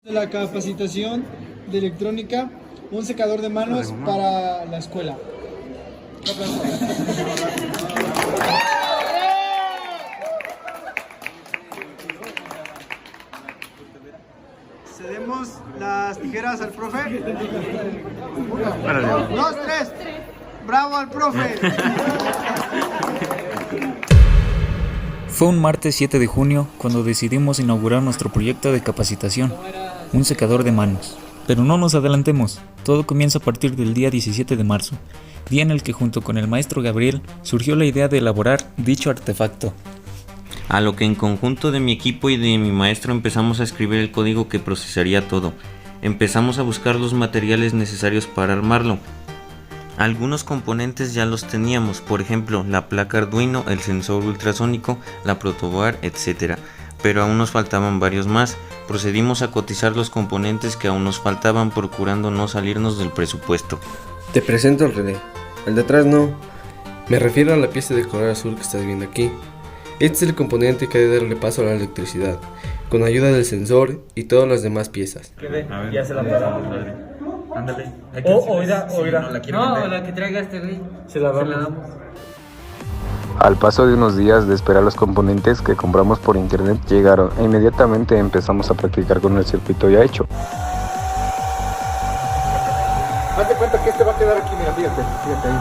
De la capacitación de electrónica, un secador de manos para la escuela. Un aplauso. Cedemos las tijeras al profe. 1, 2, 3. ¡Bravo al profe! Fue un martes 7 de junio cuando decidimos inaugurar nuestro proyecto de capacitación, un secador de manos. Pero no nos adelantemos, todo comienza a partir del día 17 de marzo, día en el que junto con el maestro Gabriel surgió la idea de elaborar dicho artefacto. A lo que en conjunto de mi equipo y de mi maestro empezamos a escribir el código que procesaría todo. Empezamos a buscar los materiales necesarios para armarlo. Algunos componentes ya los teníamos, por ejemplo, la placa Arduino, el sensor ultrasónico, la protoboard, etc. Pero aún nos faltaban varios más. Procedimos a cotizar los componentes que aún nos faltaban, procurando no salirnos del presupuesto. Te presento el relé. El de atrás no. Me refiero a la pieza de color azul que estás viendo aquí. Este es el componente que ha de darle paso a la electricidad, con ayuda del sensor y todas las demás piezas. Ya se la pasamos. Ándale. No, la que traiga este güey. Se la damos. Al paso de unos días de esperar los componentes que compramos por internet llegaron e inmediatamente empezamos a practicar con el circuito ya hecho. Hazte cuenta que este va a quedar aquí, mira, fíjate ahí.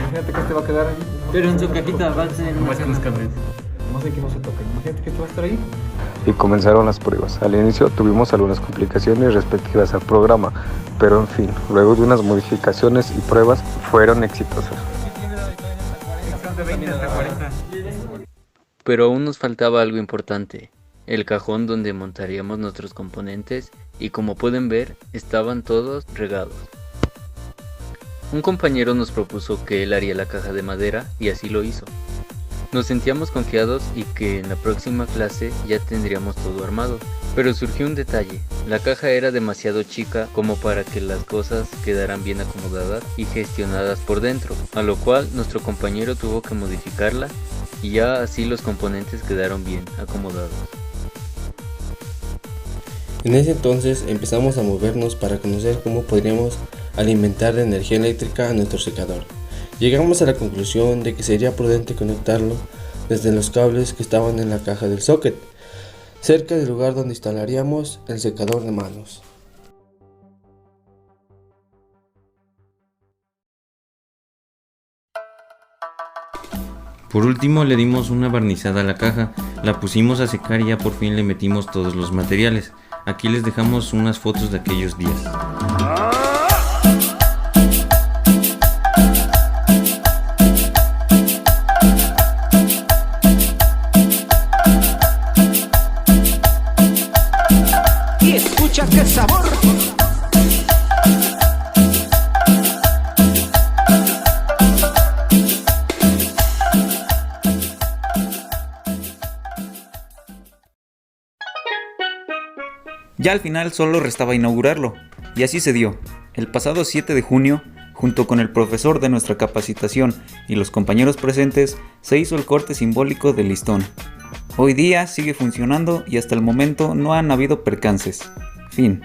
Imagínate que este va a quedar ahí. Pero en su cajita va a ser No sé que no se toque. Imagínate que este va a estar ahí. Y comenzaron las pruebas. Al inicio tuvimos algunas complicaciones respectivas al programa, pero en fin, luego de unas modificaciones y pruebas fueron exitosas. Pero aún nos faltaba algo importante, el cajón donde montaríamos nuestros componentes y como pueden ver, estaban todos regados. Un compañero nos propuso que él haría la caja de madera y así lo hizo. Nos sentíamos confiados y que en la próxima clase ya tendríamos todo armado, pero surgió un detalle, la caja era demasiado chica como para que las cosas quedaran bien acomodadas y gestionadas por dentro, a lo cual nuestro compañero tuvo que modificarla y ya así los componentes quedaron bien acomodados. En ese entonces empezamos a movernos para conocer cómo podríamos alimentar de energía eléctrica a nuestro secador. Llegamos a la conclusión de que sería prudente conectarlo desde los cables que estaban en la caja del socket, cerca del lugar donde instalaríamos el secador de manos. Por último le dimos una barnizada a la caja, la pusimos a secar y ya por fin le metimos todos los materiales. Aquí les dejamos unas fotos de aquellos días. Y escucha qué sabor. Ya al final solo restaba inaugurarlo, y así se dio. El pasado 7 de junio, junto con el profesor de nuestra capacitación y los compañeros presentes, se hizo el corte simbólico del listón. Hoy día sigue funcionando y hasta el momento no han habido percances. Fin.